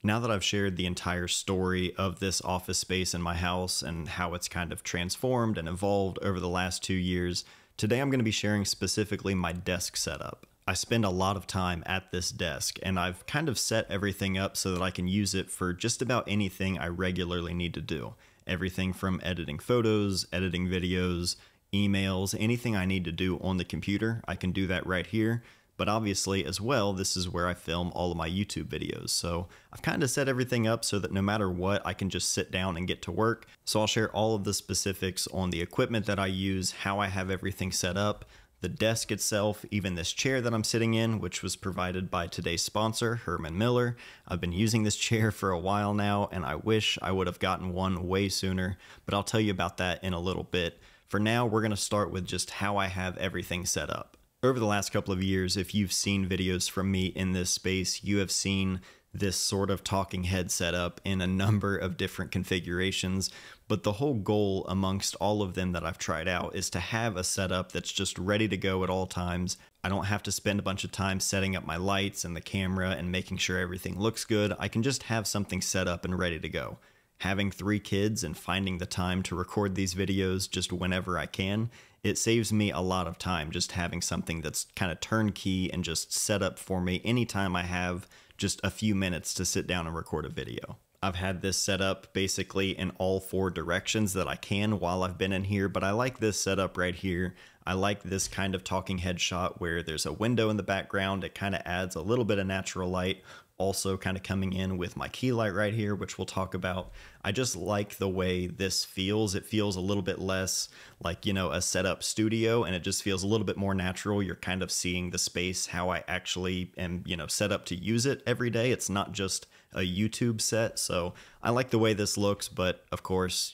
Now that I've shared the entire story of this office space in my house and how it's kind of transformed and evolved over the last 2 years, today I'm going to be sharing specifically my desk setup. I spend a lot of time at this desk, and I've kind of set everything up so that I can use it for just about anything I regularly need to do. Everything from editing photos, editing videos, emails, anything I need to do on the computer, I can do that right here. But obviously as well, this is where I film all of my YouTube videos. So I've kind of set everything up so that no matter what, I can just sit down and get to work. So I'll share all of the specifics on the equipment that I use, how I have everything set up, the desk itself, even this chair that I'm sitting in, which was provided by today's sponsor, Herman Miller. I've been using this chair for a while now, and I wish I would have gotten one way sooner, but I'll tell you about that in a little bit. For now, we're going to start with just how I have everything set up. Over the last couple of years, if you've seen videos from me in this space, you have seen this sort of talking head setup in a number of different configurations, but the whole goal amongst all of them that I've tried out is to have a setup that's just ready to go at all times. I don't have to spend a bunch of time setting up my lights and the camera and making sure everything looks good. I can just have something set up and ready to go. Having 3 kids and finding the time to record these videos just whenever I can, it saves me a lot of time just having something that's kind of turnkey and just set up for me anytime I have just a few minutes to sit down and record a video. I've had this set up basically in all 4 directions that I can while I've been in here, but I like this setup right here. I like this kind of talking head shot where there's a window in the background. It kind of adds a little bit of natural light. Also kind of coming in with my key light right here, which we'll talk about. I just like the way this feels. It feels a little bit less like, a setup studio, and it just feels a little bit more natural. You're kind of seeing the space, how I actually am, set up to use it every day. It's not just a YouTube set. So I like the way this looks, but of course,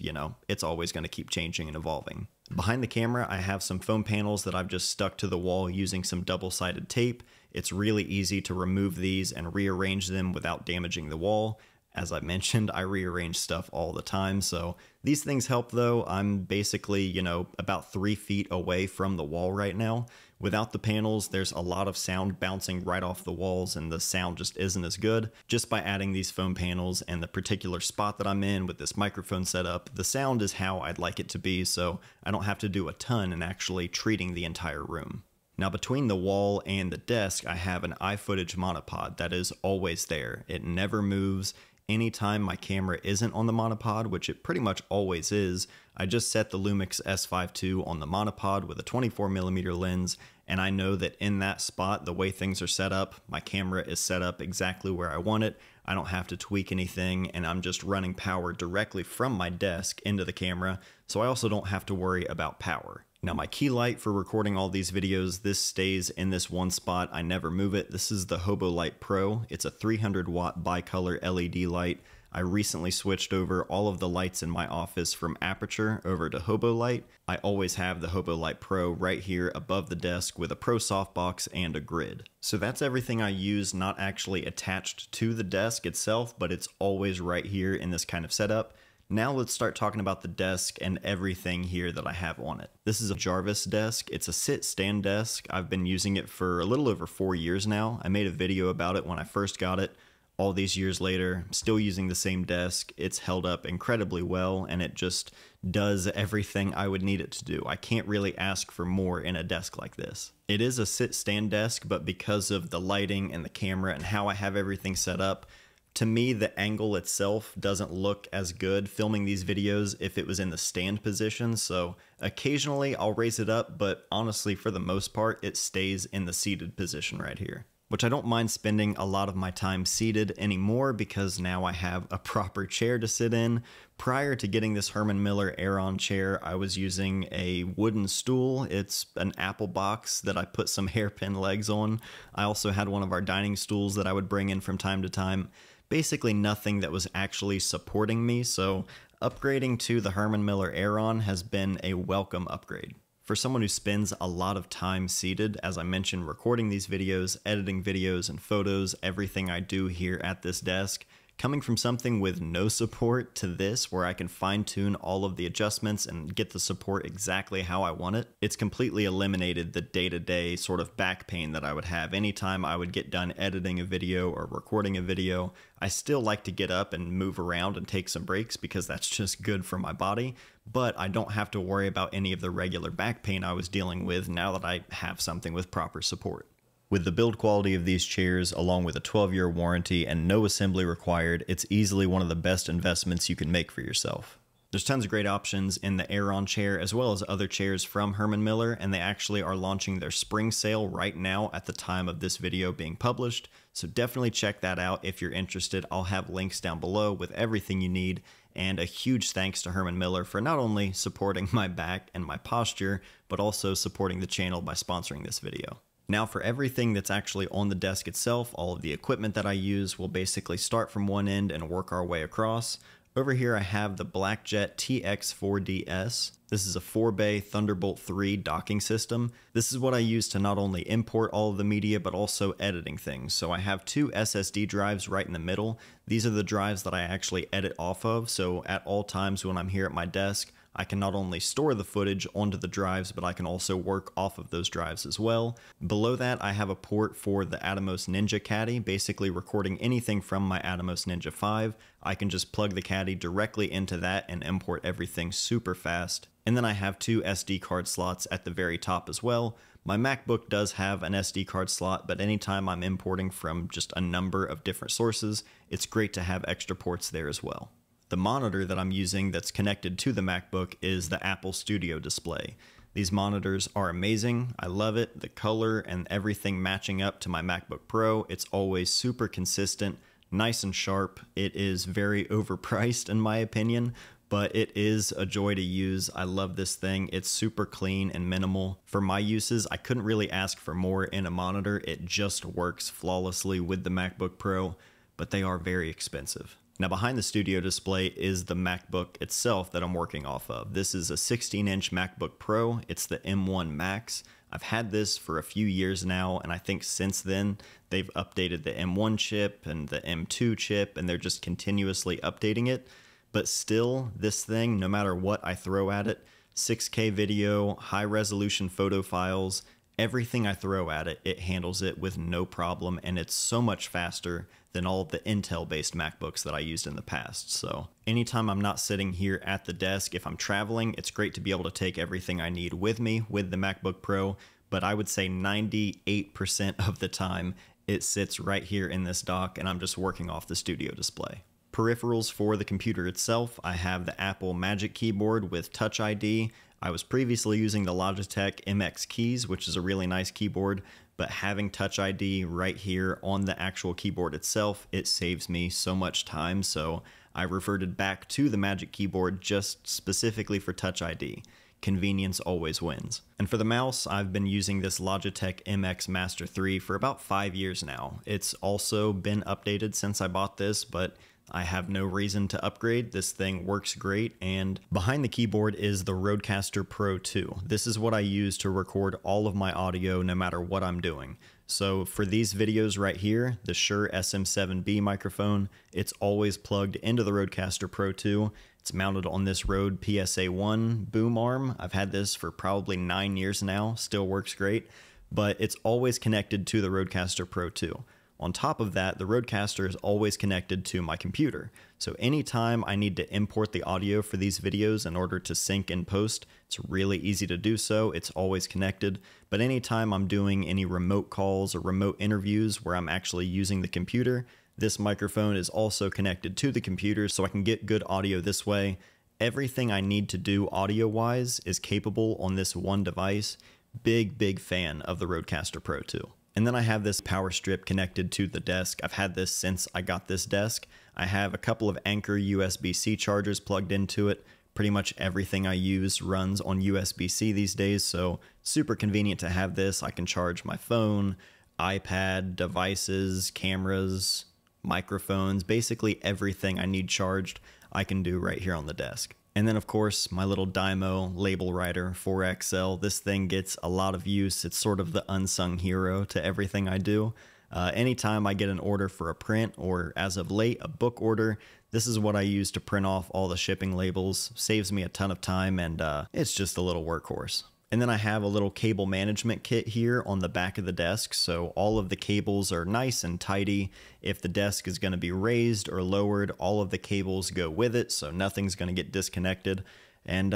it's always going to keep changing and evolving. Behind the camera, I have some foam panels that I've just stuck to the wall using some double-sided tape. It's really easy to remove these and rearrange them without damaging the wall. As I mentioned, I rearrange stuff all the time, so these things help though. I'm basically, about 3 feet away from the wall right now. Without the panels, there's a lot of sound bouncing right off the walls and the sound just isn't as good. Just by adding these foam panels and the particular spot that I'm in with this microphone setup, the sound is how I'd like it to be, so I don't have to do a ton in actually treating the entire room. Now between the wall and the desk, I have an iFootage monopod that is always there. It never moves. Anytime my camera isn't on the monopod, which it pretty much always is, I just set the Lumix S5 II on the monopod with a 24mm lens, and I know that in that spot, the way things are set up, my camera is set up exactly where I want it. I don't have to tweak anything, and I'm just running power directly from my desk into the camera, so I also don't have to worry about power. Now my key light for recording all these videos, this stays in this one spot. I never move it. This is the Hobo Light Pro. It's a 300 watt bicolor LED light. I recently switched over all of the lights in my office from Aperture over to Hobo Light. I always have the Hobo Light Pro right here above the desk with a Pro softbox and a grid. So that's everything I use, not actually attached to the desk itself, but it's always right here in this kind of setup. Now let's start talking about the desk and everything here that I have on it. This is a Jarvis desk. It's a sit-stand desk. I've been using it for a little over 4 years now. I made a video about it when I first got it. All these years later, still using the same desk. It's held up incredibly well, and it just does everything I would need it to do. I can't really ask for more in a desk like this. It is a sit-stand desk, but because of the lighting and the camera and how I have everything set up, to me, the angle itself doesn't look as good filming these videos if it was in the stand position, so occasionally I'll raise it up, but honestly, for the most part, it stays in the seated position right here. Which I don't mind spending a lot of my time seated anymore because now I have a proper chair to sit in. Prior to getting this Herman Miller Aeron chair, I was using a wooden stool. It's an apple box that I put some hairpin legs on. I also had one of our dining stools that I would bring in from time to time. Basically nothing that was actually supporting me, so upgrading to the Herman Miller Aeron has been a welcome upgrade. For someone who spends a lot of time seated, as I mentioned, recording these videos, editing videos and photos, everything I do here at this desk, Coming from something with no support to this, where I can fine tune all of the adjustments and get the support exactly how I want it, it's completely eliminated the day-to-day sort of back pain that I would have anytime I would get done editing a video or recording a video. I still like to get up and move around and take some breaks because that's just good for my body, but I don't have to worry about any of the regular back pain I was dealing with now that I have something with proper support. With the build quality of these chairs, along with a 12-year warranty and no assembly required, it's easily one of the best investments you can make for yourself. There's tons of great options in the Aeron chair as well as other chairs from Herman Miller, and they actually are launching their spring sale right now at the time of this video being published, so definitely check that out if you're interested. I'll have links down below with everything you need, and a huge thanks to Herman Miller for not only supporting my back and my posture, but also supporting the channel by sponsoring this video. Now for everything that's actually on the desk itself, all of the equipment that I use, will basically start from one end and work our way across. Over here I have the Blackjet TX4DS. This is a 4-bay Thunderbolt 3 docking system. This is what I use to not only import all of the media, but also editing things. So I have two SSD drives right in the middle. These are the drives that I actually edit off of, so at all times when I'm here at my desk, I can not only store the footage onto the drives, but I can also work off of those drives as well. Below that, I have a port for the Atomos Ninja Caddy, basically recording anything from my Atomos Ninja 5. I can just plug the Caddy directly into that and import everything super fast. And then I have two SD card slots at the very top as well. My MacBook does have an SD card slot, but anytime I'm importing from just a number of different sources, it's great to have extra ports there as well. The monitor that I'm using that's connected to the MacBook is the Apple Studio display. These monitors are amazing. I love it. The color and everything matching up to my MacBook Pro. It's always super consistent, nice and sharp. It is very overpriced in my opinion, but it is a joy to use. I love this thing. It's super clean and minimal. For my uses, I couldn't really ask for more in a monitor. It just works flawlessly with the MacBook Pro, but they are very expensive. Now behind the studio display is the MacBook itself that I'm working off of. This is a 16-inch MacBook Pro. It's the M1 Max. I've had this for a few years now, and I think since then they've updated the M1 chip and the M2 chip, and they're just continuously updating it. But still, this thing, no matter what I throw at it, 6K video, high-resolution photo files, everything I throw at it, it handles it with no problem, and it's so much faster than all of the Intel-based MacBooks that I used in the past. So anytime I'm not sitting here at the desk, if I'm traveling, it's great to be able to take everything I need with me with the MacBook Pro, but I would say 98% of the time it sits right here in this dock and I'm just working off the studio display. Peripherals for the computer itself, I have the Apple Magic Keyboard with Touch ID. I was previously using the Logitech MX Keys, which is a really nice keyboard, but having Touch ID right here on the actual keyboard itself, it saves me so much time, so I reverted back to the Magic Keyboard just specifically for Touch ID. Convenience always wins. And for the mouse, I've been using this Logitech MX Master 3 for about 5 years now. It's also been updated since I bought this, but I have no reason to upgrade. This thing works great, and behind the keyboard is the Rodecaster Pro 2. This is what I use to record all of my audio no matter what I'm doing. So for these videos right here, the Shure SM7B microphone, it's always plugged into the Rodecaster Pro 2. It's mounted on this Rode PSA-1 boom arm. I've had this for probably 9 years now, still works great, but it's always connected to the Rodecaster Pro 2. On top of that, the Rodecaster is always connected to my computer. So anytime I need to import the audio for these videos in order to sync and post, it's really easy to do so. It's always connected. But anytime I'm doing any remote calls or remote interviews where I'm actually using the computer, this microphone is also connected to the computer so I can get good audio this way. Everything I need to do audio-wise is capable on this one device. Big fan of the Rodecaster Pro 2. And then I have this power strip connected to the desk. I've had this since I got this desk. I have a couple of Anker USB-C chargers plugged into it. Pretty much everything I use runs on USB-C these days, so super convenient to have this. I can charge my phone, iPad, devices, cameras, microphones, basically everything I need charged I can do right here on the desk. And then of course, my little Dymo label writer 4XL. This thing gets a lot of use. It's sort of the unsung hero to everything I do. Anytime I get an order for a print, or as of late, a book order, this is what I use to print off all the shipping labels. Saves me a ton of time, and it's just a little workhorse. And then I have a little cable management kit here on the back of the desk, so all of the cables are nice and tidy. If the desk is going to be raised or lowered, all of the cables go with it, so nothing's going to get disconnected. And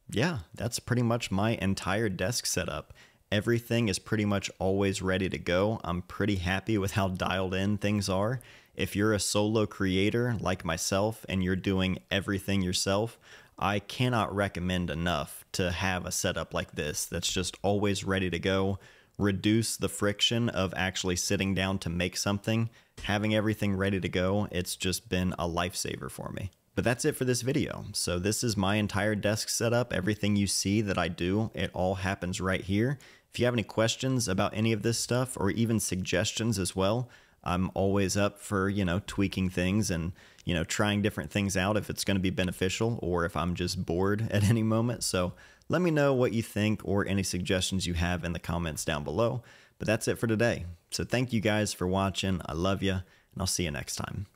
yeah, that's pretty much my entire desk setup. Everything is pretty much always ready to go. I'm pretty happy with how dialed in things are. If you're a solo creator like myself and you're doing everything yourself, I cannot recommend enough to have a setup like this that's just always ready to go. Reduce the friction of actually sitting down to make something. Having everything ready to go, it's just been a lifesaver for me. But that's it for this video. So this is my entire desk setup. Everything you see that I do, it all happens right here. If you have any questions about any of this stuff, or even suggestions as well, I'm always up for, tweaking things and, trying different things out if it's going to be beneficial, or if I'm just bored at any moment. So let me know what you think or any suggestions you have in the comments down below. But that's it for today. So thank you guys for watching. I love you, and I'll see you next time.